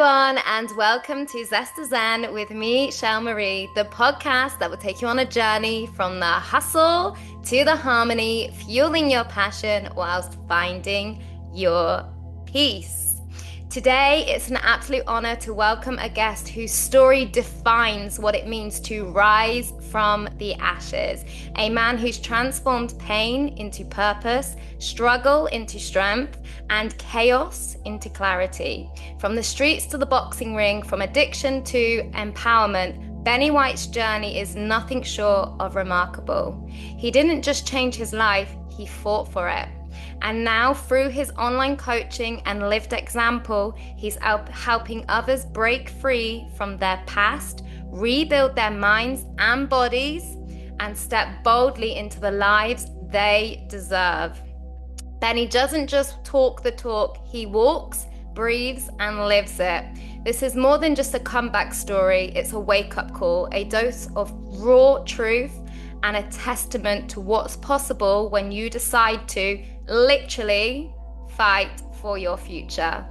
everyone, and welcome to Zest with me, Shel Marie, the podcast that will take you on a journey from the hustle to the harmony, fueling your passion whilst finding your peace. Today, it's an absolute honor to welcome a guest whose story defines what it means to rise from the ashes. A man who's transformed pain into purpose, struggle into strength, and chaos into clarity. From the streets to the boxing ring, from addiction to empowerment, Bennie White's journey is nothing short of remarkable. He didn't just change his life, he fought for it. And now, through his online coaching and lived example, he's helping others break free from their past, rebuild their minds and bodies, and step boldly into the lives they deserve. Bennie doesn't just talk the talk, he walks, breathes, and lives it. This is more than just a comeback story, it's a wake-up call, a dose of raw truth, and a testament to what's possible when you decide to literally fight for your future.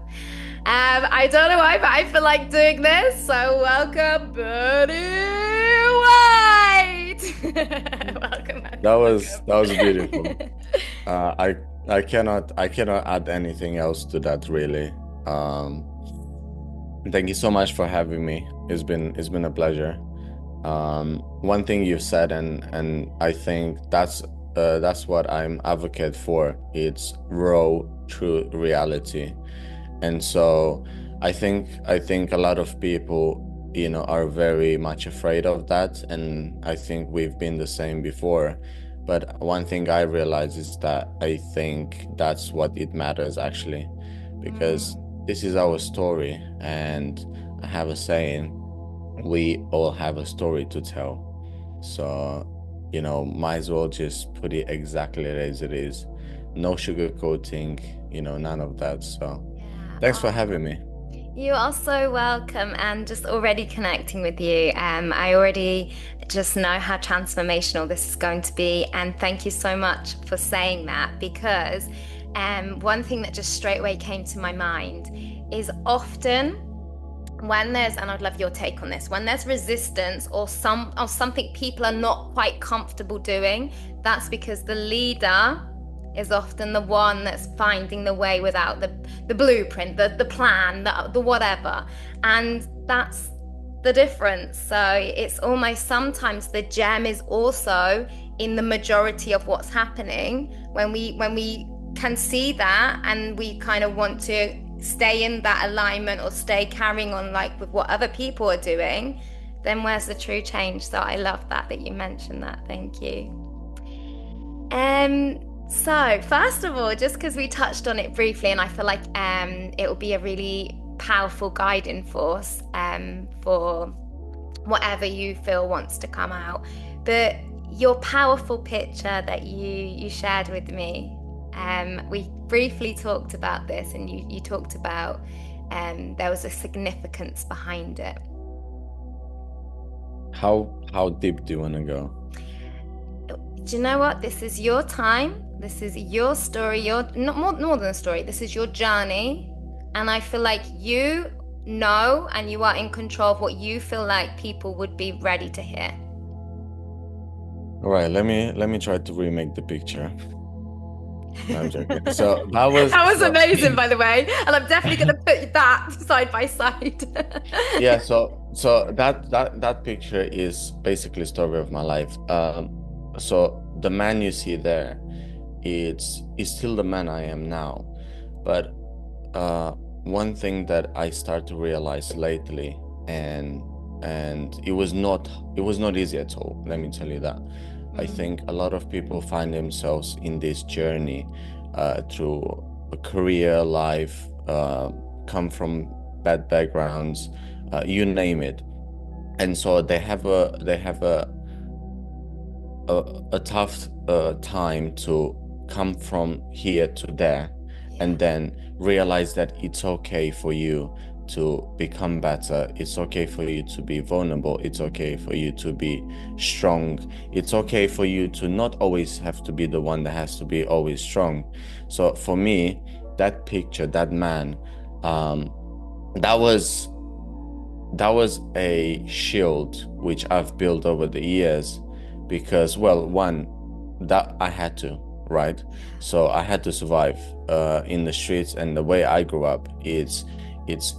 I don't know why, but I feel like doing this. So welcome, Bennie White. Welcome. That was beautiful. I cannot add anything else to that really. Thank you so much for having me. It's been a pleasure. One thing you've said, and I think that's what I'm advocate for. It's raw, true reality, and so I think a lot of people, are very much afraid of that, and I think we've been the same before. But one thing I realize is that I think that's what it matters actually, because this is our story, and I have a saying: we all have a story to tell. So, might as well just put it exactly as it is. No sugarcoating, none of that. So thanks for having me. You are so welcome, and just already connecting with you. I already just know how transformational this is going to be. And thank you so much for saying that, because one thing that just straight away came to my mind is often when there's, and I'd love your take on this, when there's resistance or something people are not quite comfortable doing, that's because the leader is often the one that's finding the way without the blueprint, the plan, the whatever. And that's the difference. So it's almost sometimes the gem is also in the majority of what's happening. When we can see that and we kind of want to stay in that alignment or stay carrying on like with what other people are doing, then where's the true change? So I love that you mentioned that. Thank you. So first of all, just because we touched on it briefly, and I feel like it will be a really powerful guiding force for whatever you feel wants to come out. But your powerful picture that you shared with me, we briefly talked about this, and you talked about there was a significance behind it. How deep do you want to go? Do you know what? This is your time. This is your story. Your not more than a story. This is your journey, and I feel like you know, and you are in control of what you feel like people would be ready to hear. All right, let me try to remake the picture. No, I'm joking. So that was amazing, by the way, and I'm definitely going to put that side by side. Yeah. So that picture is basically a story of my life. So the man you see there, is still the man I am now, but one thing that I start to realize lately, and it was not easy at all. Let me tell you that. I think a lot of people find themselves in this journey through a career, life, come from bad backgrounds, you name it, and so they have a tough time to come from here to there, and then realize that it's okay for you to become better. It's okay for you to be vulnerable. It's okay for you to be strong. It's okay for you to not always have to be the one that has to be always strong. So for me, that picture, that man, that was that was a shield which I've built over the years because, well, one, that I had to, right? So I had to survive in the streets, and the way I grew up, it's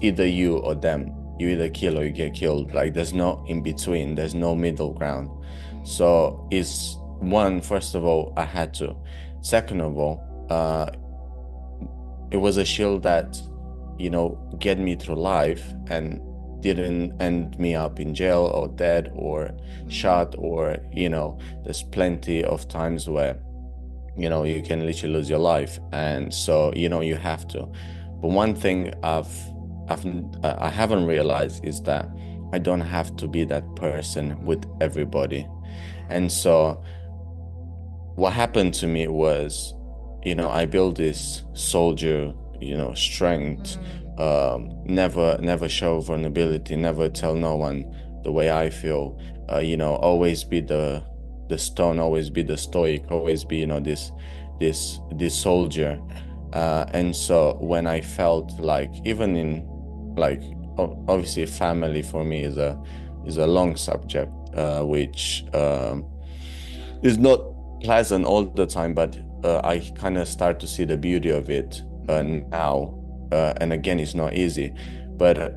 either you or them. You either kill or you get killed. Like there's no in between, there's no middle ground. So it's one, first of all, I had to. Second of all, it was a shield that, get me through life and didn't end me up in jail or dead or shot, or, there's plenty of times where, you can literally lose your life. And so, you have to. But one thing I've I haven't realized is that I don't have to be that person with everybody. And so what happened to me was, I built this soldier, strength, never show vulnerability, never tell no one the way I feel, always be the stone, always be the stoic, always be, this soldier. And so when I felt like, even in like, obviously family for me is a long subject, which is not pleasant all the time, but I kind of start to see the beauty of it now. And again, it's not easy. But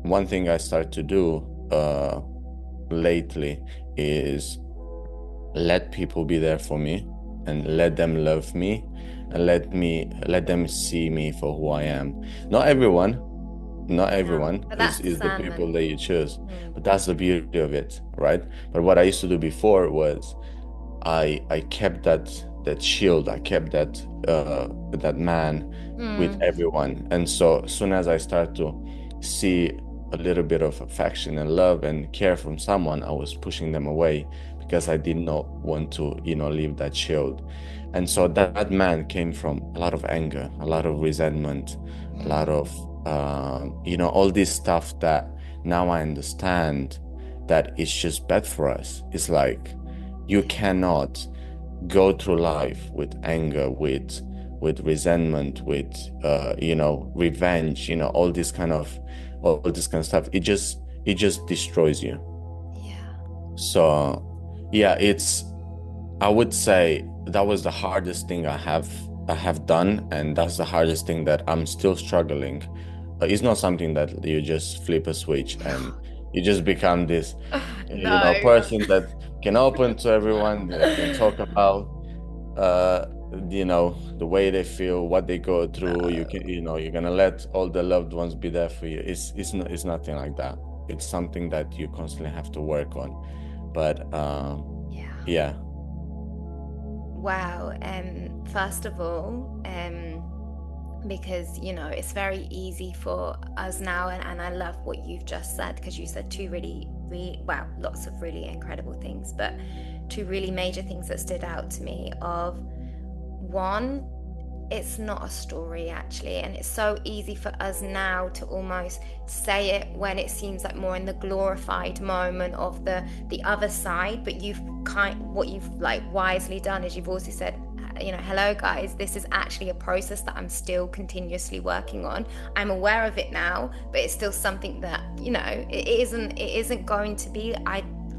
one thing I start to do lately is let people be there for me and let them love me and let them see me for who I am. Not everyone, not Yeah, everyone but that's is the people discernment. that you choose, but that's the beauty of it, right? But what I used to do before was I kept that shield. I kept that man with everyone. And so as soon as I start to see a little bit of affection and love and care from someone, I was pushing them away because I did not want to, leave that shield. And so that man came from a lot of anger, a lot of resentment, a lot of all this stuff that now I understand that it's just bad for us. It's like you cannot go through life with anger, with resentment, with revenge, all this kind of stuff. It just destroys you. Yeah. So yeah, I would say that was the hardest thing I have done, and that's the hardest thing that I'm still struggling. It's not something that you just flip a switch and you just become this, No. person that can open to everyone, that can talk about, uh, the way they feel, what they go through. You No. can, you're gonna let all the loved ones be there for you. It's nothing like that. It's something that you constantly have to work on. But Yeah. yeah. Wow. First of all, because it's very easy for us now, and I love what you've just said, because you said two really, really, wow, lots of really incredible things, but two really major things that stood out to me of one, it's not a story actually, and it's so easy for us now to almost say it when it seems like more in the glorified moment of the other side. But what you've like wisely done is you've also said, hello guys, this is actually a process that I'm still continuously working on. I'm aware of it now, but it's still something that it isn't going to be.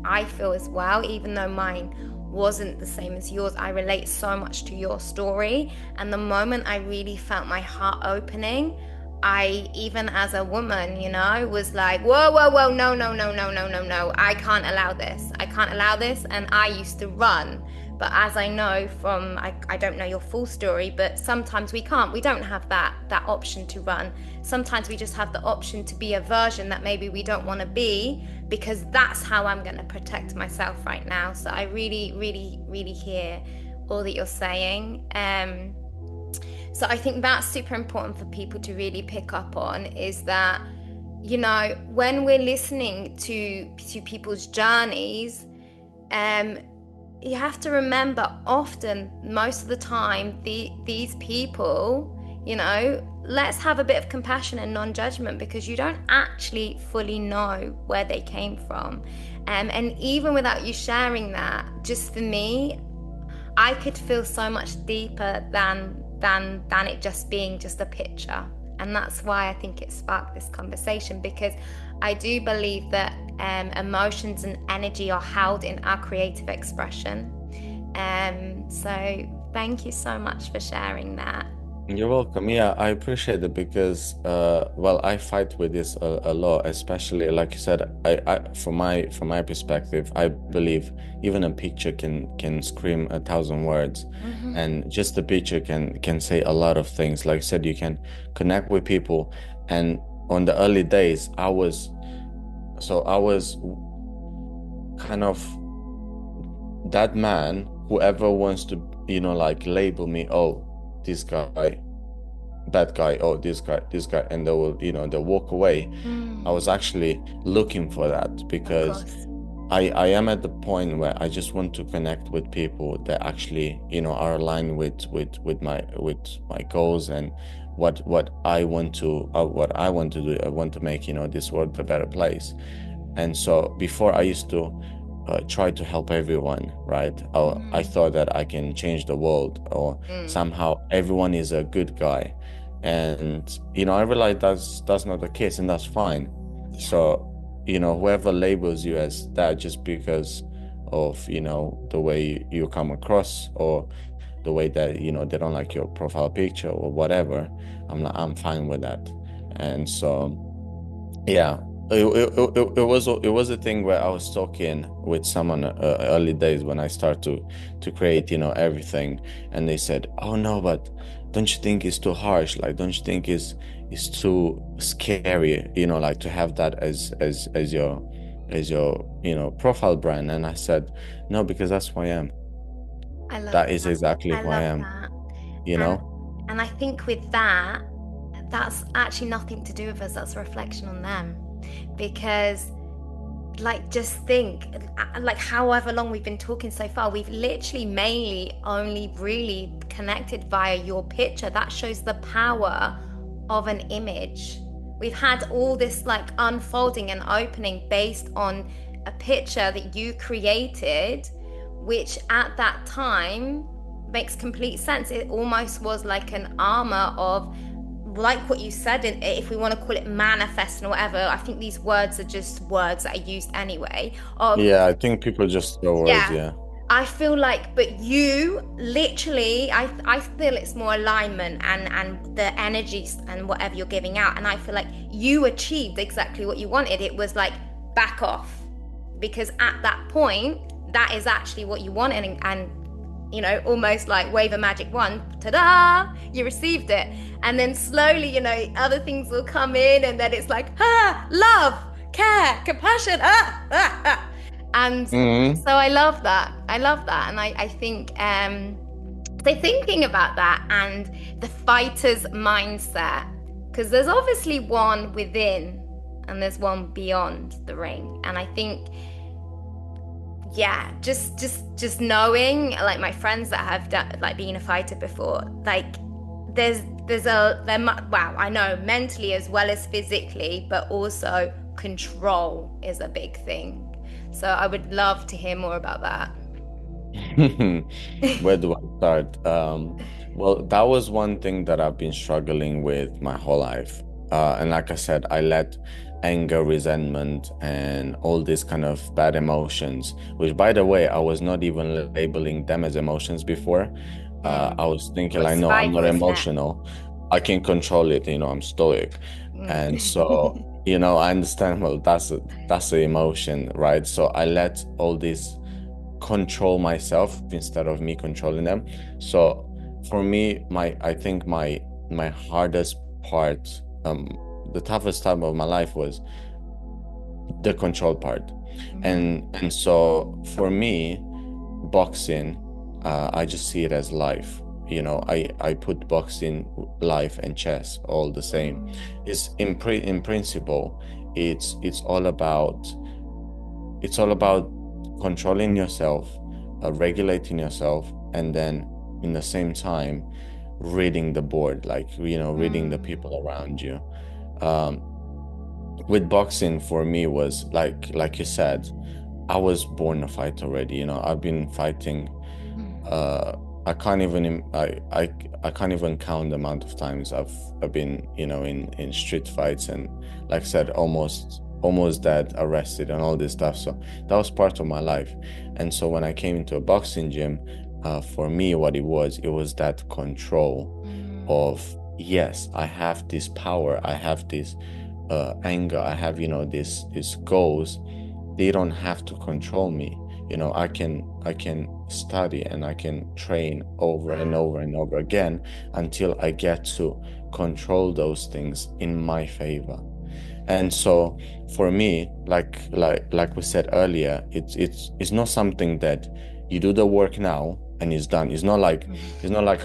I feel as well, even though mine wasn't the same as yours, I relate so much to your story. And the moment I really felt my heart opening, I, even as a woman, was like, whoa, whoa, whoa, no, no, no, no, no, no, no. I can't allow this. I can't allow this. And I used to run. But as I know from, I don't know your full story, but sometimes we can't. We don't have that option to run. Sometimes we just have the option to be a version that maybe we don't want to be, because that's how I'm going to protect myself right now. So I really, really, really hear all that you're saying. So I think that's super important for people to really pick up on, is that, when we're listening to people's journeys, you have to remember, often, most of the time, these people, let's have a bit of compassion and non-judgment, because you don't actually fully know where they came from. And even without you sharing that, just for me, I could feel so much deeper than it just being just a picture. And that's why I think it sparked this conversation, because I do believe that emotions and energy are held in our creative expression. So thank you so much for sharing that. You're welcome. Yeah, I appreciate it because, well, I fight with this a lot, especially like you said. From my perspective, I believe even a picture can scream 1,000 words, Hmm. and just the picture can say a lot of things. Like I said, you can connect with people, and on the early days, I was kind of that man. Whoever wants to, like label me, oh, this guy bad guy, oh, this guy, and they'll walk away. I was Mm, actually looking for that of because course. I am at the point where I just want to connect with people that actually, are aligned with my goals and what I want to do. I want to make, this world a better place. And so before I used to try to help everyone, right? I Mm, thought that I can change the world, or mm, somehow everyone is a good guy. And, I realized that's not the case, and that's fine. yeah. So, whoever labels you as that just because of, the way you come across, or the way that, they don't like your profile picture or whatever, I'm fine with that. And so yeah, it was a thing where I was talking with someone early days when I started to create, everything, and they said, "Oh no, but don't you think it's too harsh? Like, don't you think it's too scary, like to have that as your profile brand?" And I said, "No, because that's who I am. I love That is that. exactly I who I love am, that. you And know." and I think with that, that's actually nothing to do with us. That's a reflection on them. Because like just think, like however long we've been talking so far, we've literally mainly only really connected via your picture. That shows the power of an image. We've had all this like unfolding and opening based on a picture that you created, which at that time makes complete sense. It almost was like an armor of, like what you said, if we want to call it manifesting or whatever. I think these words are just words that are used anyway. Of, Yeah, I think people just throw words, yeah, yeah. I feel like, but you literally, I feel it's more alignment and the energies and whatever you're giving out. And I feel like you achieved exactly what you wanted. It was like back off, because at that point, that is actually what you wanted, and almost like wave a magic wand, ta-da, you received it. And then slowly, other things will come in, and then it's like, love, care, compassion, and Hmm. so I love that. I love that. And I think, so thinking about that and the fighter's mindset, because there's obviously one within and there's one beyond the ring. And I think, yeah, just knowing, like my friends that have done, like been a fighter before, like wow, I know mentally as well as physically, but also control is a big thing. So I would love to hear more about that. Where do I start? Well, that was one thing that I've been struggling with my whole life. And like I said, I let anger, resentment, and all these kind of bad emotions, which by the way, I was not even labeling them as emotions before. I was thinking Well, like, no, I'm not survival, isn't it? emotional. I can control it, I'm stoic. And so, Mm. I understand, well, that's the emotion, right? So I let all these control myself instead of me controlling them. So for me, I think my hardest part, the toughest time of my life was the control part. And so for me, boxing, I just see it as life. I put boxing, life, and chess all the same. It's in principle, it's all about controlling yourself, regulating yourself, and then in the same time, reading the board, like, reading the Mm. people around you. Um, with boxing, for me, was like you said, I was born a fighter already. I've been fighting Mm. I can't even I can't even count the amount of times I've been, in street fights, and like I said, almost dead, arrested, and all this stuff. So that was part of my life. And so when I came into a boxing gym, for me, what it was that control of, yes, I have this power, I have this anger, I have, these goals. They don't have to control me. I can study and I can train over and over and over again until I get to control those things in my favor. And so for me, like we said earlier, it's not something that you do the work now and it's done. It's not like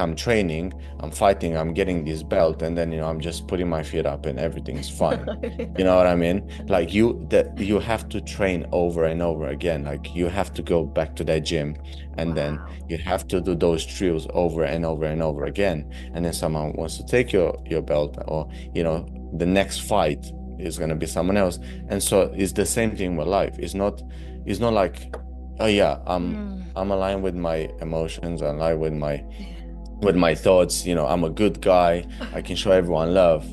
I'm training, I'm fighting, I'm getting this belt, and then I'm just putting my feet up and everything's fine. You know what I mean? Like you have to train over and over again. Like you have to go back to that gym, and then Wow. you have to do those drills over and over and over again. And then someone wants to take your belt, or the next fight is going to be someone else. And so it's the same thing with life. It's not like, oh yeah, I'm aligned with my emotions, I'm aligned with my thoughts, I'm a good guy, I can show everyone love,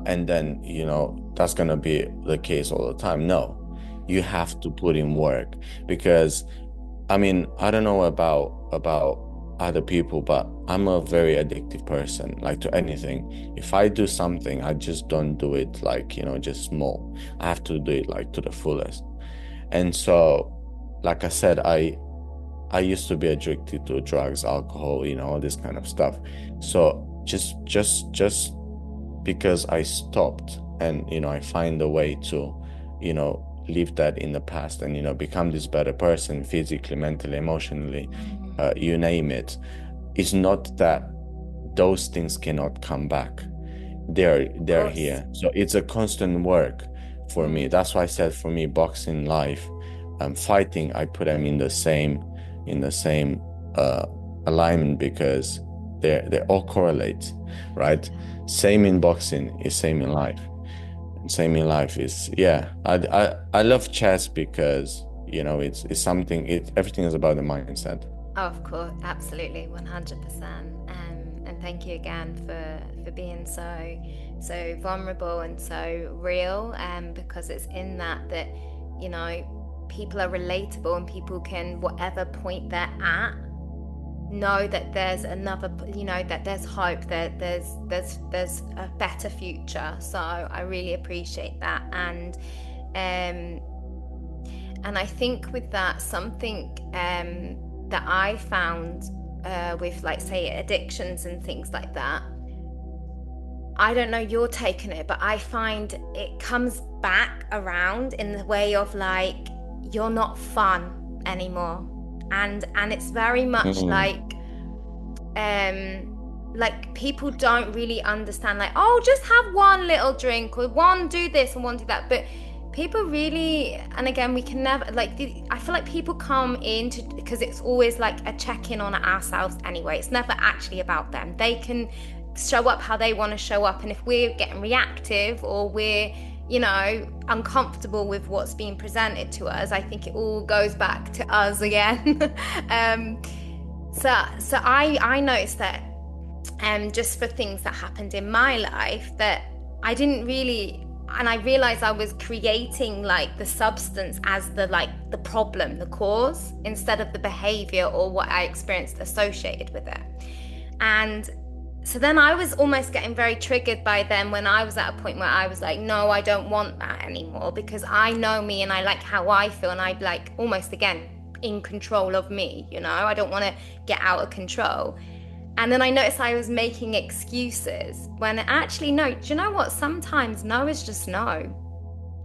and then that's going to be the case all the time. No, you have to put in work, because I mean, I don't know about other people, but I'm a very addictive person, like to anything. If I do something, I just don't do it like, just small. I have to do it like to the fullest. And so, like I said, I used to be addicted to drugs, alcohol, all this kind of stuff. So just because I stopped, and I find a way to leave that in the past, and become this better person, physically, mentally, emotionally, you name it. It's not that those things cannot come back. Of They're course. here, so it's a constant work for me. Mm. That's why I said, for me, boxing, life, fighting, I put them in the same uh alignment, because they all correlate, right? Same in boxing is same in life. Same in life is, yeah. I love chess because it's something. Everything is about the mindset. Oh, of course, absolutely, 100%. And thank you again for being so vulnerable and so real. Because it's in that people are relatable, and people can, whatever point they're at, know that there's another, that there's hope, that there's a better future. So I really appreciate that. And I think with that, something that I found with, like, say, addictions and things like that, I don't know your take on it, but I find it comes back around in the way of, like, you're not fun anymore. And it's very much Mm, like people don't really understand, like, oh, just have one little drink, or one do this and one do that. But people really, and again, we can never, like, I feel like people come in to, because it's always like a check-in on ourselves anyway. It's never actually about them. They can show up how they want to show up, and if we're getting reactive, or we're uncomfortable with what's being presented to us, I think it all goes back to us again. um so I noticed that, just for things that happened in my life, that I didn't really, and I realized I was creating, like, the substance as the problem, the cause, instead of the behavior or what I experienced associated with it. And so then I was almost getting very triggered by them, when I was at a point where I was like, no, I don't want that anymore, because I know me and I like how I feel, and I'd like almost, again, in control of me. I don't want to get out of control. And then I noticed I was making excuses, when actually, no, do you know what? Sometimes no is just no.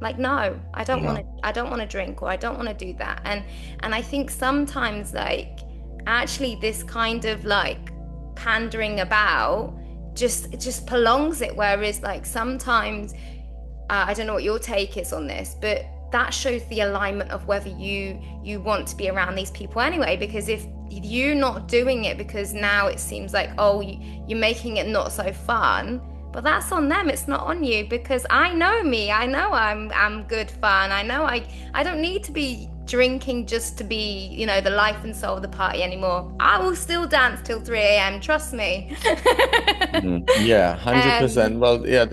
Like, no, yeah. I don't want to drink, or I don't want to do that. And I think sometimes, like, actually this kind of, like, pandering about just prolongs it. Whereas, like, sometimes, I don't know what your take is on this, but that shows the alignment of whether you want to be around these people anyway. Because if you're not doing it because now it seems like, oh, you're making it not so fun, But that's on them. It's not on you because I know me. I know I'm good fun. I know I don't need to be drinking just to be, the life and soul of the party anymore. I will still dance till 3 a.m. Trust me. Mhm. Yeah, Um, 100%. Well, yeah,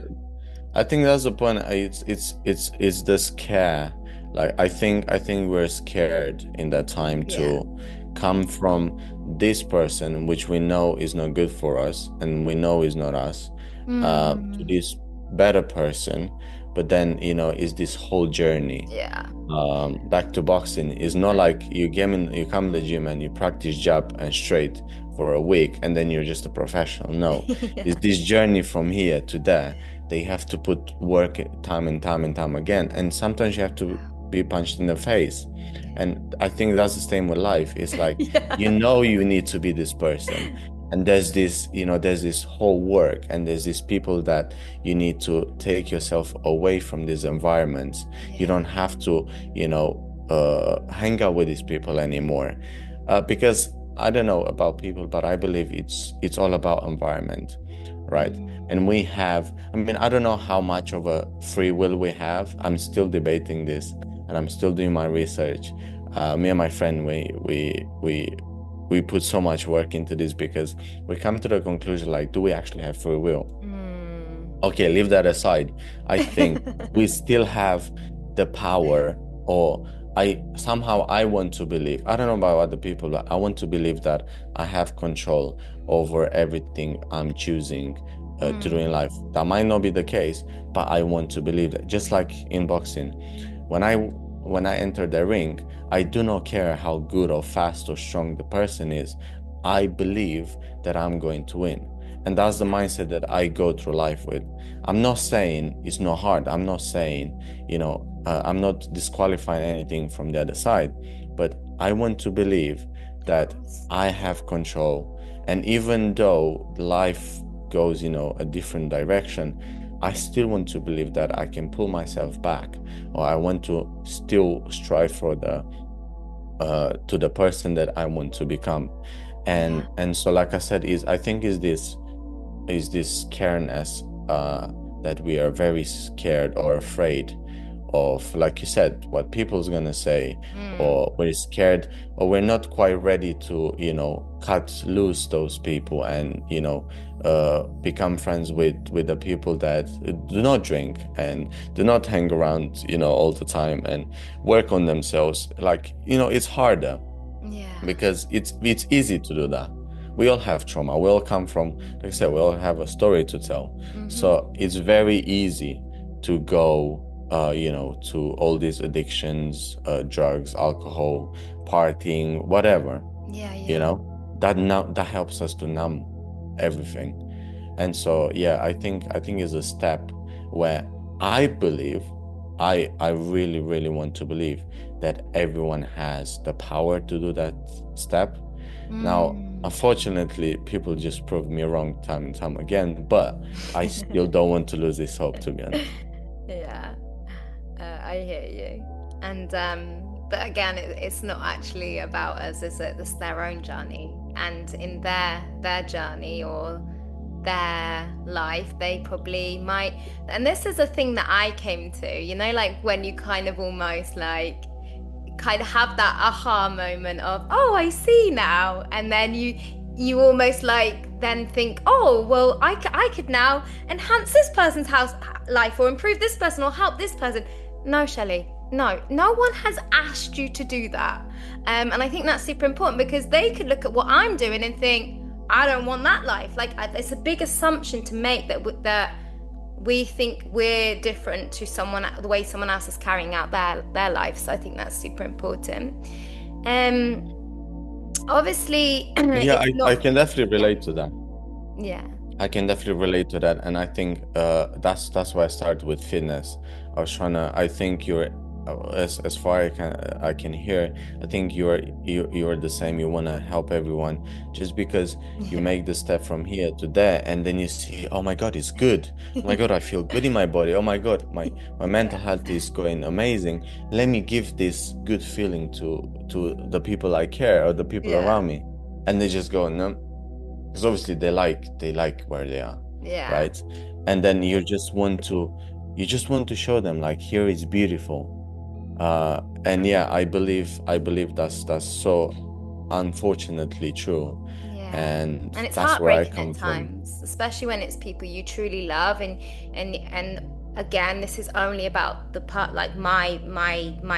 I think that's the point. It's the scare. Like I think we're scared in that time yeah. to come from this person, which we know is not good for us, and we know is not us, to Mm, this better person. But then, is this whole journey. yeah. Back to boxing is not like you come in the gym and you practice jab and straight for a week and then you're just a professional. No, Yeah. it's this journey from here to there. They have to put work time and time and time again, and sometimes you have to be punched in the face. And I think that's the same with life. It's like Yeah. you need to be this person, and there's this whole work, and there's these people that you need to take yourself away from these environments. You Yeah. don't have to hang out with these people anymore, because I don't know about people, but I believe it's all about environment, right? And Mm. we have, I mean, I don't know how much of a free will we have. I'm still debating this, and I'm still doing my research. Me and my friend, we put so much work into this because we come to the conclusion, like, do we actually have free will? Mm. Okay, leave that aside. I think we still have the power, or I want to believe, I don't know about other people, but I want to believe that I have control over everything I'm choosing to do in Mm. life. That might not be the case, but I want to believe that. Just like in boxing, when I enter the ring, I do not care how good or fast or strong the person is. I believe that I'm going to win. And that's the Yeah. mindset that I go through life with. I'm not saying it's not hard. I'm not saying, I'm not disqualifying anything from the other side, but I want to believe Of that course. I have control. And even though life goes, a different direction, I still want to believe that I can pull myself back, or I want to still strive for the to the person that I want to become. Yeah. And so, like I said, is I think is this scaredness, that we are very scared or afraid of, like you said, what people's gonna say, Mm. or we're scared, or we're not quite ready to, cut loose those people and, become friends with the people that do not drink and do not hang around, all the time, and work on themselves. Like, it's harder Yeah. because it's easy to do that. We all have trauma. We all come from, like I said, we all have a story to tell. Mm-hmm. So it's very easy to go, to all these addictions, drugs, alcohol, partying, whatever, Yeah, you yeah. know, that helps us to numb everything. And so, yeah, I think is a step where I believe, I really, really want to believe that everyone has the power to do that step. Now, Mm. unfortunately, people just prove me wrong time and time again, but I still don't want to lose this hope, to be honest. Yeah, I hear you. And but again, it's not actually about us, is it? It's their own journey, and in their journey or their life, they probably might. And this is a thing that I came to, like when you kind of almost like kind of have that aha moment of, oh, I see now, and then you almost like then think, oh well, I could now enhance this person's house life or improve this person or help this person. No, Shelley, no one has asked you to do that. And I think that's super important because they could look at what I'm doing and think, I don't want that life. Like, it's a big assumption to make that we think we're different to someone, the way someone else is carrying out their life. So I think that's super important. Um, Obviously, Yeah, it's I not. can definitely Yeah, relate to that. yeah, I can definitely relate to that, and I think that's why I started with fitness. I think you're, as far I can hear, I think you're the same. You want to help everyone, just because you yeah, make the step from here to there, and then you see, oh my God, it's good. Oh my God, I feel good in my body. Oh my God, my mental yeah, health is going amazing. Let me give this good feeling to the people I care, or the people yeah, around me, and they just go, no. Because obviously they like where they are. Yeah. right? And then you just want to show them like here is beautiful. And yeah, I believe that's so unfortunately true. Yeah. And And it's that's where I heartbreaking at come from. times, especially when it's people you truly love, and again, this is only about the part, like my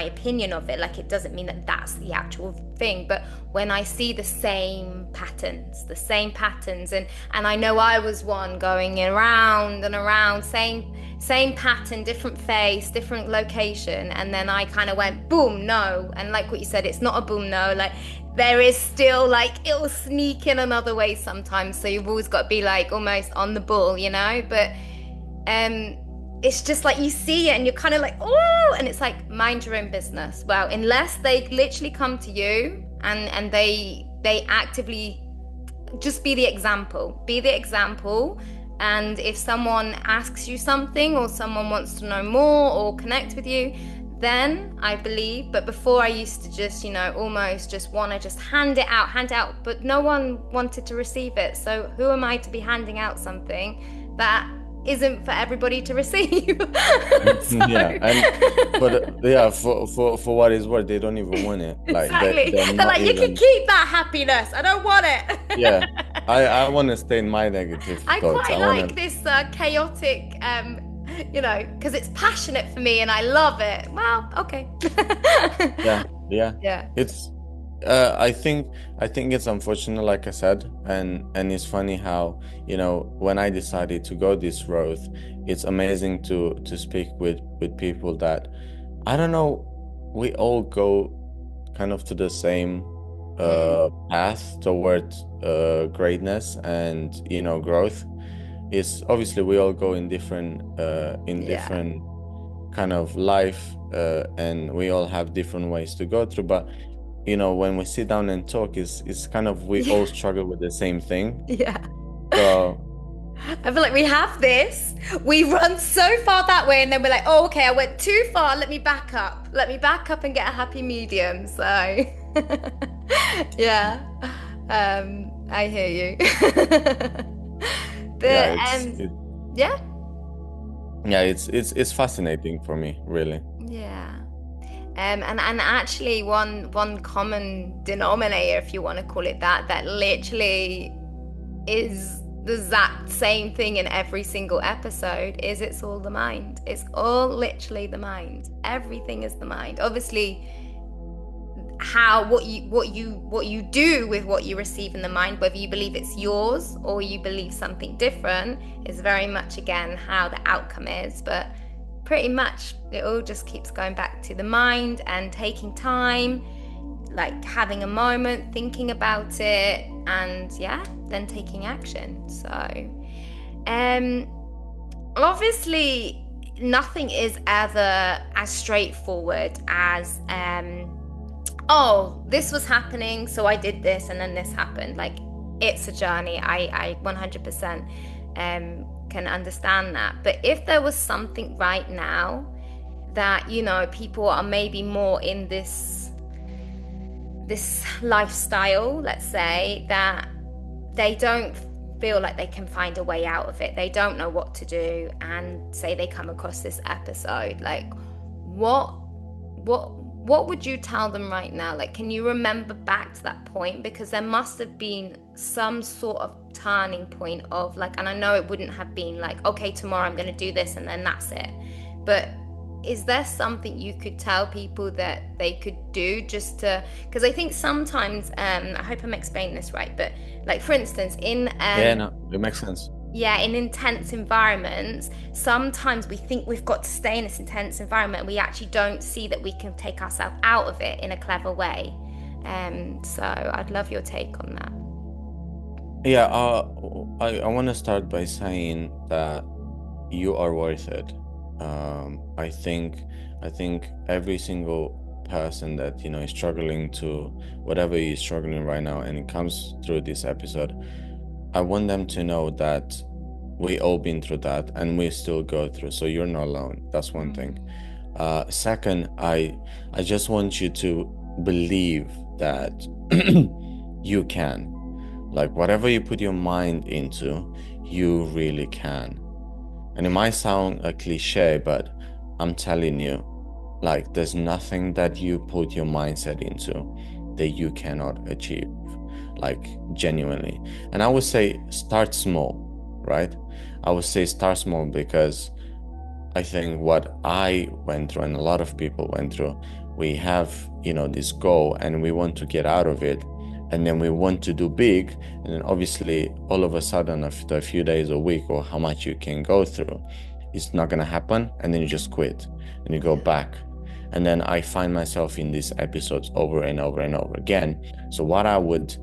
opinion of it. Like, it doesn't mean that that's the actual thing, but when I see the same patterns, and I know I was one going around and around, same pattern, different face, different location, and then I kind of went boom, no. And like what you said, it's not a boom, no. Like, there is still, like, it'll sneak in another way sometimes, so you've always got to be like almost on the ball, you know. But um it's just like you see it and you're kind of like, oh, and it's like, mind your own business. Well, unless they literally come to you and they actively just be the example. And if someone asks you something, or someone wants to know more or connect with you, then I believe. But before, I used to just, almost just want to just hand it out, but no one wanted to receive it. So who am I to be handing out something that isn't for everybody to receive? So Yeah, and but yeah, for what is worth, they don't even want it. Like exactly. they're They're not like, you can even. keep that happiness. I don't want Yeah, it. I want to stay in my negative I thoughts. quite I want like to. this chaotic, because it's passionate for me and I love it. Well, okay. Yeah, yeah. Yeah. It's I think it's unfortunate, like I said, and it's funny how, when I decided to go this road, it's amazing to speak with people that, I don't know, we all go kind of to the same Mm. path toward greatness and, growth. Is obviously we all go in Yeah. different kind of life, and we all have different ways to go through, but when we sit down and talk, is kind of we Yeah. all struggle with the same thing. Yeah. So I feel like we have this. We run so far that way, and then we're like, oh, okay, I went too far. Let me back up. Let me back up and get a happy medium. So, yeah, I hear you. yeah, But yeah, it's fascinating for me, really. yeah. And actually, one common denominator, if you want to call it that, that literally is the exact same thing in every single episode, is it's all the mind. It's all literally the mind. Everything is the mind. Obviously, how what you do with what you receive in the mind, whether you believe it's yours or you believe something different, is very much again how the outcome is. But pretty much it all just keeps going back to the mind and taking time, like having a moment, thinking about it, and yeah, then taking action. So, um, obviously, nothing is ever as straightforward as, oh, this was happening, so I did this, and then this happened. Like, it's a journey. I 100% can understand that. But if there was something right now that, people are maybe more in this lifestyle, let's say, that they don't feel like they can find a way out of it, they don't know what to do, and say they come across this episode, like, what would you tell them right now? Like, can you remember back to that point? Because there must have been some sort of turning point of, like, and I know it wouldn't have been like, okay, tomorrow I'm going to do this and then that's it, but is there something you could tell people that they could do, just to, because I think sometimes, I hope I'm explaining this right, but like, for instance, in Yeah, no, it makes sense. yeah, in intense environments, sometimes we think we've got to stay in this intense environment, and we actually don't see that we can take ourselves out of it in a clever way. So I'd love your take on that. Yeah, I want to start by saying that you are worth it. I think every single person that is struggling to whatever is struggling right now, and it comes through this episode, I want them to know that we all been through that and we still go through. So you're not alone. That's one thing. Second, I just want you to believe that you can. Like whatever you put your mind into, you really can. And it might sound a cliche, but I'm telling you, like there's nothing that you put your mindset into that you cannot achieve, like genuinely. And I would say start small, right? I would say start small because I think what I went through and a lot of people went through, we have, this goal and we want to get out of it. And then we want to do big. And then obviously, all of a sudden, after a few days, a week, or how much you can go through, it's not going to happen. And then you just quit and you go Yeah. back. And then I find myself in these episodes over and over and over again. So, what I would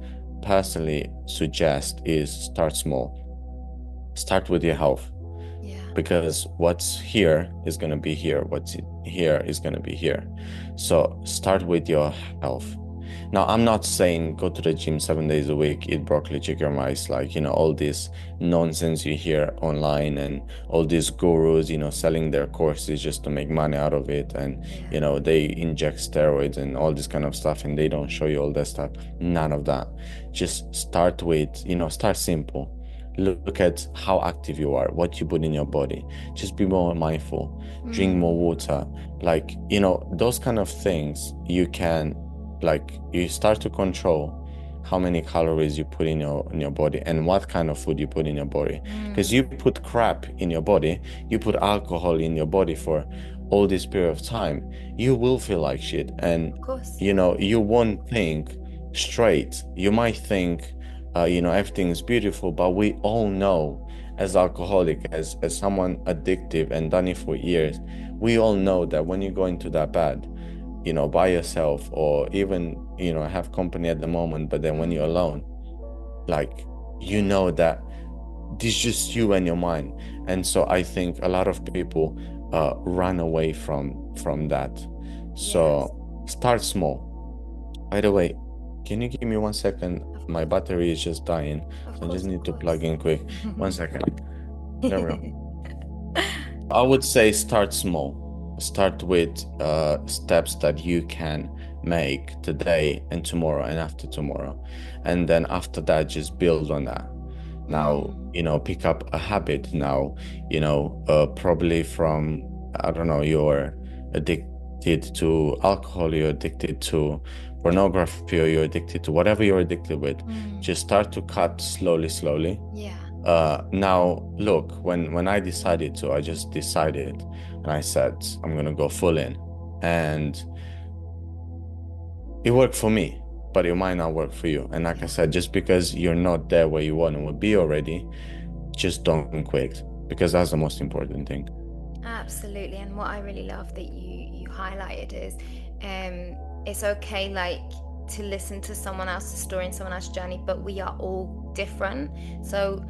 personally suggest is start small, start with your health Yeah. because what's here is going to be here. What's here is going to be here. So start with your health. Now, I'm not saying go to the gym 7 days a week, eat broccoli, chicken rice, like, all this nonsense you hear online and all these gurus, selling their courses just to make money out of it. And, Yeah. they inject steroids and all this kind of stuff and they don't show you all that stuff. None of that. Just start with, start simple. Look at how active you are, what you put in your body. Just be more mindful. Drink more Mm. water. Like, those kind of things you can, like, you start to control how many calories you put in your body and what kind of food you put in your body. Because you Mm. put crap in your body, you put alcohol in your body for all this period of time, you will feel like shit. And, Of course. you won't think straight. You might think everything's beautiful, but we all know as alcoholic, as someone addictive and done it for years, we all know that when you go into that bed, by yourself or even, have company at the moment, but then when you're Mm. alone, like, that this is just you and your mind. And so I think a lot of people run away from that. Yes. So start small. By the way, can you give me 1 second? Of My course. battery is just dying, Of so I just course. Of need to plug course. in quick. 1 second. There we go. I would say start small. Start with steps that you can make today and tomorrow and after tomorrow. And then after that, just build on that. Now, Mm. pick up a habit now, probably from, I don't know, you're addicted to alcohol, you're addicted to pornography, or you're addicted to whatever you're addicted with. Mm. Just start to cut slowly, slowly. Yeah. Now look, when I decided to, I just decided and I said, I'm gonna go full in. And it worked for me, but it might not work for you. And like I Yeah. said, just because you're not there where you want to be already, just don't quit because that's the most important thing. Absolutely. And what I really love that you highlighted is it's okay like to listen to someone else's story and someone else's journey, but we are all different. So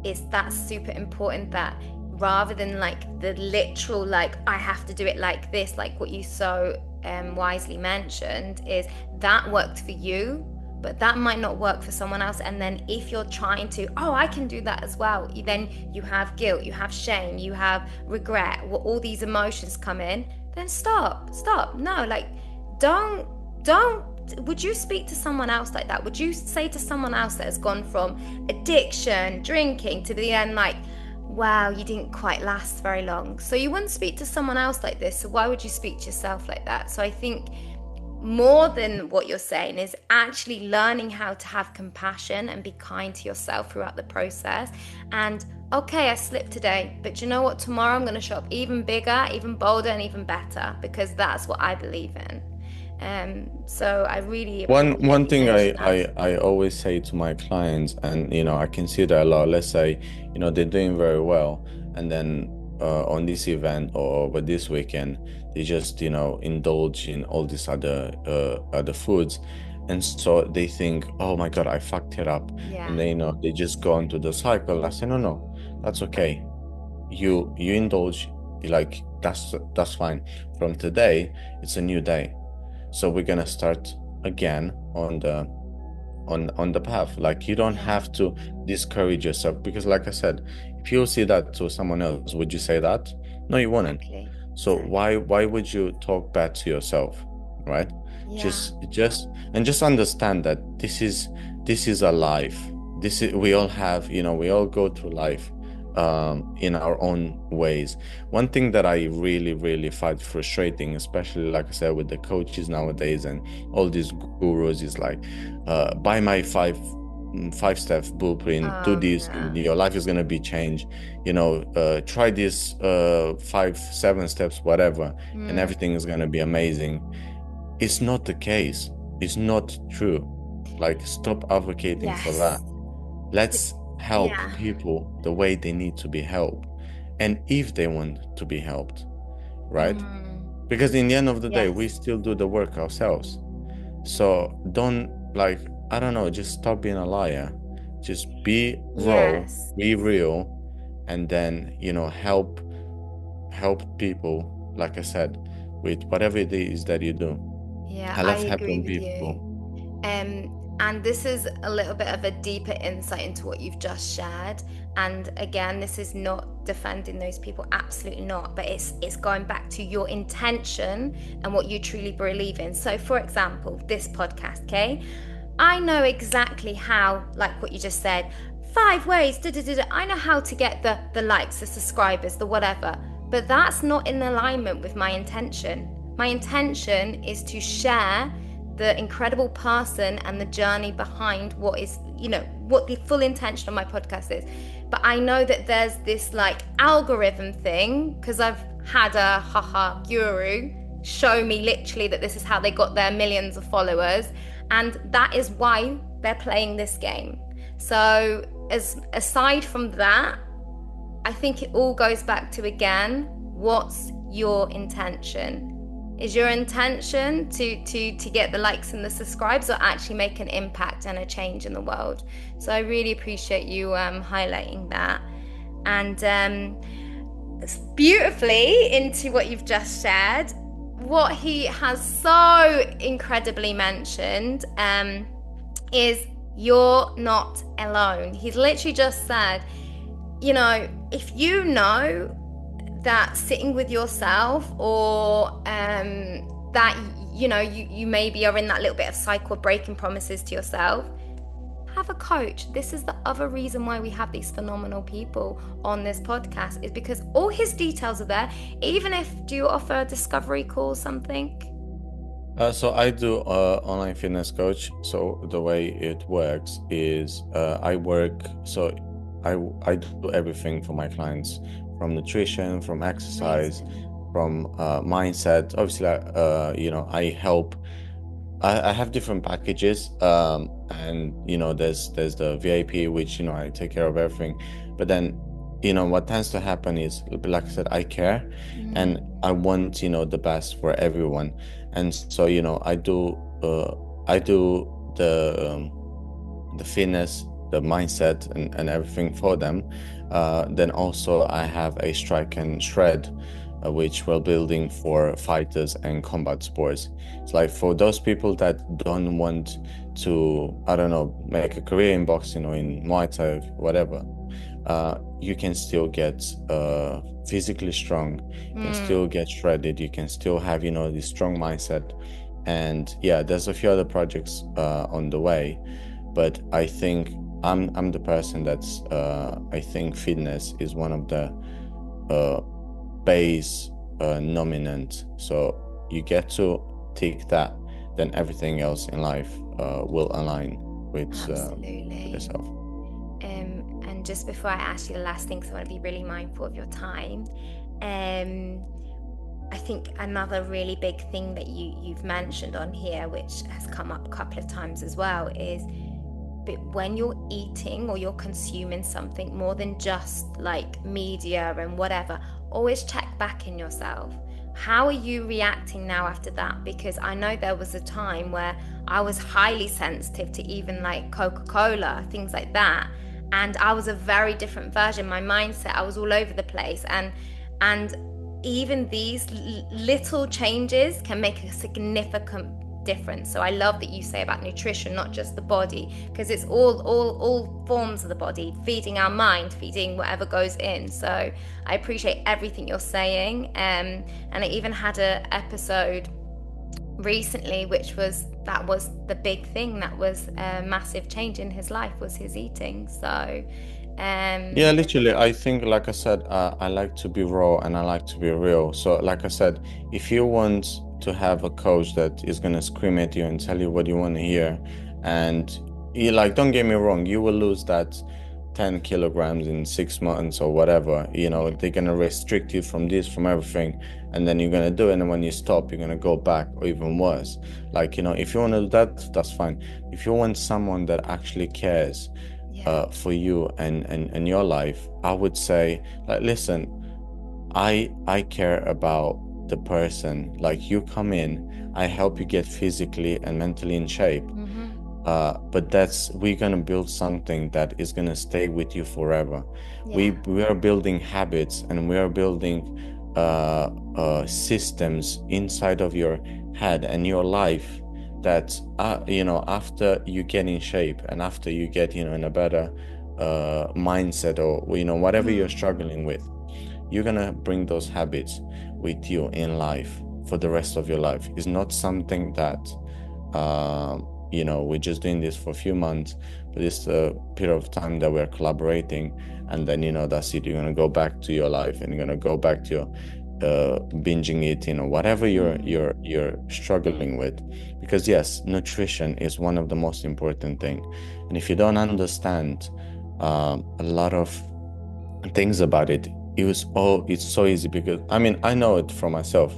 it's that's super important that rather than like the literal like I have to do it like this, like what you so wisely mentioned, is that worked for you but that might not work for someone else. And then if you're trying to, oh, I can do that as well, then you have guilt, you have shame, you have regret, all these emotions come in. Then stop. No, like don't. Would you speak to someone else like that? Would you say to someone else that has gone from addiction, drinking, to the end like, wow, you didn't quite last very long? So you wouldn't speak to someone else like this. So why would you speak to yourself like that? So I think more than what you're saying is actually learning how to have compassion and be kind to yourself throughout the process. And okay, I slipped today, but you know what? Tomorrow I'm going to show up even bigger, even bolder, and even better because that's what I believe in. So I really appreciate One you thing I, mentioning that. I I always say to my clients, and I can see that a lot. Let's say, they're doing very well, and then on this event or over this weekend, they just indulge in all these other foods, and so they think, oh my God, I fucked it up, Yeah. and they they just go into the cycle. I say, no, that's okay. You indulge, like that's fine. From today, it's a new day. So we're gonna start again on the path. Like you don't Yeah. have to discourage yourself because, like I said, if you see that to someone else, would you say that? No, you wouldn't. Exactly. So Exactly. why would you talk bad to yourself, right? Yeah. Just understand that this is a life. this is, we all have, we all go through life in our own ways. One thing that I really, really find frustrating, especially like I said, with the coaches nowadays and all these gurus, is like, buy my five-step blueprint, do Oh, this, and yeah. your life is gonna be changed. Try this 5, 7 steps, whatever, and Mm, everything is gonna be amazing. It's not the case. It's not true. Like, stop advocating for that. yes. Let's help Yeah. people the way they need to be helped. And if they want to be helped, right? Mm, Because in the end of the day, we yes. still do the work ourselves. So don't, like, I don't know, just stop being a liar. Just be raw, Yes. be real, and then, help people, like I said, with whatever it is that you do. Yeah, I I love agree helping with you. people. And this is a little bit of a deeper insight into what you've just shared. And again, this is not defending those people, absolutely not. But it's going back to your intention and what you truly believe in. So, for example, this podcast, okay? I know exactly how, like what you just said, 5 ways, da, da, da, da. I know how to get the likes, the subscribers, the whatever. But that's not in alignment with my intention. My intention is to share the incredible person and the journey behind what is, what the full intention of my podcast is. But I know that there's this like algorithm thing because I've had a haha guru show me literally that this is how they got their millions of followers, and that is why they're playing this game. So, as aside from that, I think it all goes back to, again, what's your intention? Is your intention to get the likes and the subscribes, or actually make an impact and a change in the world? So I really appreciate you highlighting that. And beautifully into what you've just shared, what he has so incredibly mentioned is you're not alone. He's literally just said, if you know that sitting with yourself, or that you maybe are in that little bit of cycle of breaking promises to yourself, have a coach. This is the other reason why we have these phenomenal people on this podcast, is because all his details are there. Even if, do you offer a discovery call or something? So I do online fitness coach. So the way it works is I do everything for my clients, from nutrition, from exercise, Amazing. from mindset. Obviously, I help. I have different packages, and there's the VIP, which I take care of everything. But then, what tends to happen is, like I said, I care, and Mm, I want the best for everyone. And so I do the fitness, the mindset, and everything for them. Then also I have a strike and shred, which we're building for fighters and combat sports. It's like for those people that don't want to, I don't know, make a career in boxing or in Muay Thai, whatever. You can still get physically strong. You can still mm, get shredded. You can still have, this strong mindset. And yeah, there's a few other projects on the way, but I think I'm the person that's I think fitness is one of the uh, base nominant. So you get to take that, then everything else in life will align with absolutely. yourself. And just before I ask you the last thing, because I want to be really mindful of your time, um, I think another really big thing that you've mentioned on here, which has come up a couple of times as well, is, but when you're eating or you're consuming something more than just like media and whatever, always check back in yourself. How are you reacting now after that? Because I know there was a time where I was highly sensitive to even like Coca-Cola, things like that. And I was a very different version. My mindset, I was all over the place. And even these little changes can make a significant difference. So I love that you say about nutrition, not just the body, because it's all forms of the body, feeding our mind, feeding whatever goes in. So I appreciate everything you're saying. And I even had an episode recently, that was the big thing, that was a massive change in his life, was his eating. So Yeah, um literally, I think, like I said, I like to be raw and I like to be real. So, like I said, if you want to have a coach that is gonna scream at you and tell you what you want to hear, and you like, don't get me wrong, you will lose that 10 kilograms in 6 months or whatever. yeah, They're gonna restrict you from this, from everything, and then you're gonna do it. And when you stop, you're gonna go back, or even worse. Like, if you want to do that, that's fine. If you want someone that actually cares yeah. for you and your life, I would say, like, listen, I care about the person. Like, you come in, I help you get physically and mentally in shape. Mm-hmm. But we're gonna build something that is gonna stay with you forever. We Yeah. we are building habits, and we are building systems inside of your head and your life that after you get in shape and after you get in a better mindset, or whatever you're Mm. struggling with, you're gonna bring those habits with you in life for the rest of your life. It's not something that we're just doing this for a few months, but it's a period of time that we're collaborating, and then that's it. You're gonna go back to your life, and you're gonna go back to your binging eating, or whatever you're Mm. you're you're struggling with. Because yes, nutrition is one of the most important thing, and if you don't understand a lot of things about it, it's so easy. Because I mean, I know it for myself.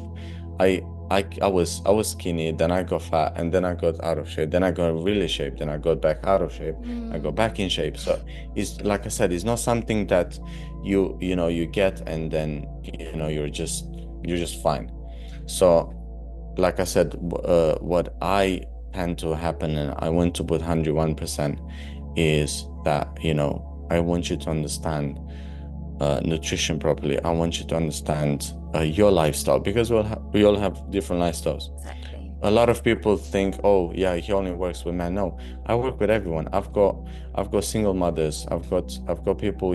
I was skinny, then I got fat, and then I got out of shape, then I got really shape, then I got back out of shape, I got back Mm. in shape. So it's like I said, it's not something that you get and then you're just fine. So like I said, what I tend to happen, and I want to put 101%, is that I want you to understand nutrition properly. I want you to understand your lifestyle, because we all have different lifestyles. Exactly. A lot of people think, oh yeah, he only works with men. No, I work with everyone. I've got single mothers. I've got people,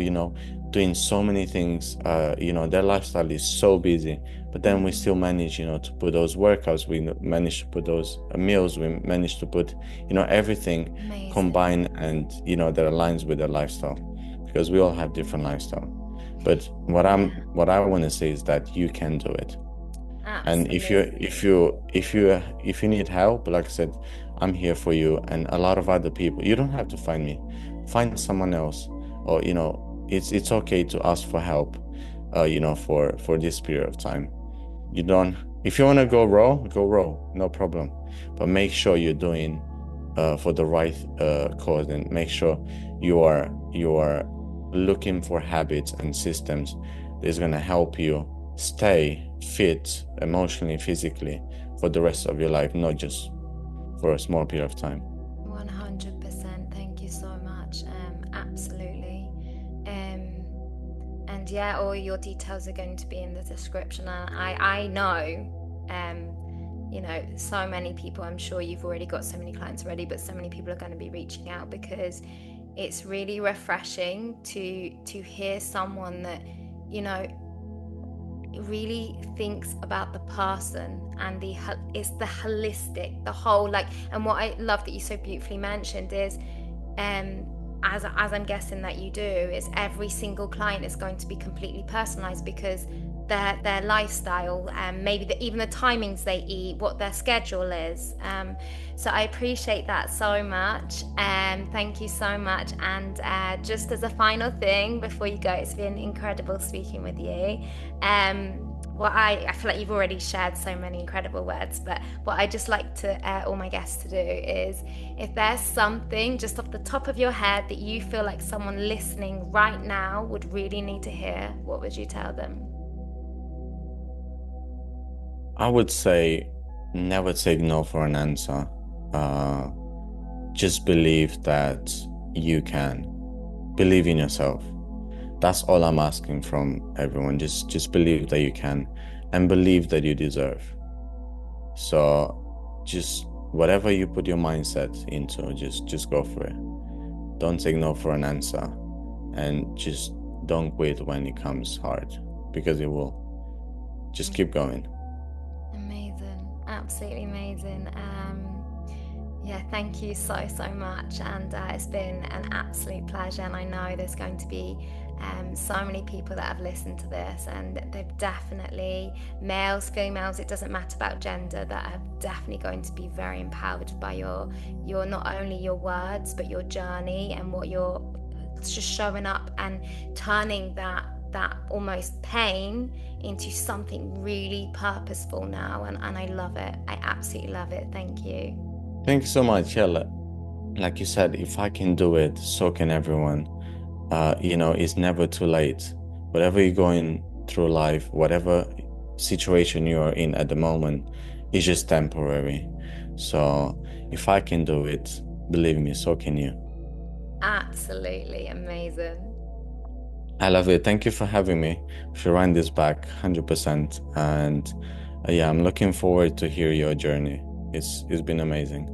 doing so many things. Their lifestyle is so busy, but then we still Mm. manage, to put those workouts. We manage to put those meals. We manage to put, everything Amazing. combined, and that aligns with their lifestyle, because we all have different lifestyle. But Yeah, what I want to say is that you can do it. And if you if absolutely. you if you if you need help, like I said, I'm here for you, and a lot of other people. You don't have to find me. Find someone else, or it's okay to ask for help. For this period of time. You don't. If you want to go raw, no problem. But make sure you're doing for the right cause, and make sure you are looking for habits and systems that's gonna help you stay fit emotionally, physically, for the rest of your life, not just for a small period of time. 100%. Thank you so much. Absolutely. And yeah, all your details are going to be in the description. And I know, so many people, I'm sure you've already got so many clients already, but so many people are going to be reaching out, because it's really refreshing to hear someone that, you know, really thinks about the person, and it's the holistic, the whole, like. And what I love that you so beautifully mentioned is, um as I'm guessing that you do, is every single client is going to be completely personalized, because their lifestyle, and maybe even the timings they eat, what their schedule is. So I appreciate that so much. Thank you so much. And just as a final thing before you go, it's been incredible speaking with you. What I feel like you've already shared so many incredible words, but what I just like to all my guests to do is, if there's something just off the top of your head that you feel like someone listening right now would really need to hear, what would you tell them? I would say never take no for an answer. Uh, just believe that you can. Believe in yourself. That's all I'm asking from everyone. Just believe that you can, and believe that you deserve. So just whatever you put your mindset into, just go for it. Don't take no for an answer, and just don't quit when it comes hard, because it will. Just keep going. Amazing. Absolutely. absolutely amazing. Yeah, thank you so, so much. And it's been an absolute pleasure. And I know there's going to be so many people that have listened to this, and they've definitely, males, females, it doesn't matter about gender, that are definitely going to be very empowered by your not only your words, but your journey and what you're just showing up and turning that almost pain into something really purposeful now. And I love it. I absolutely love it. Thank you. Thank you so much, Shel. Like you said, if I can do it, so can everyone. It's never too late. Whatever you're going through life, whatever situation you are in at the moment, is just temporary. So if I can do it, believe me, so can you. Absolutely amazing. I love it. Thank you for having me. We should run this back 100%. And yeah, I'm looking forward to hear your journey. It's been amazing.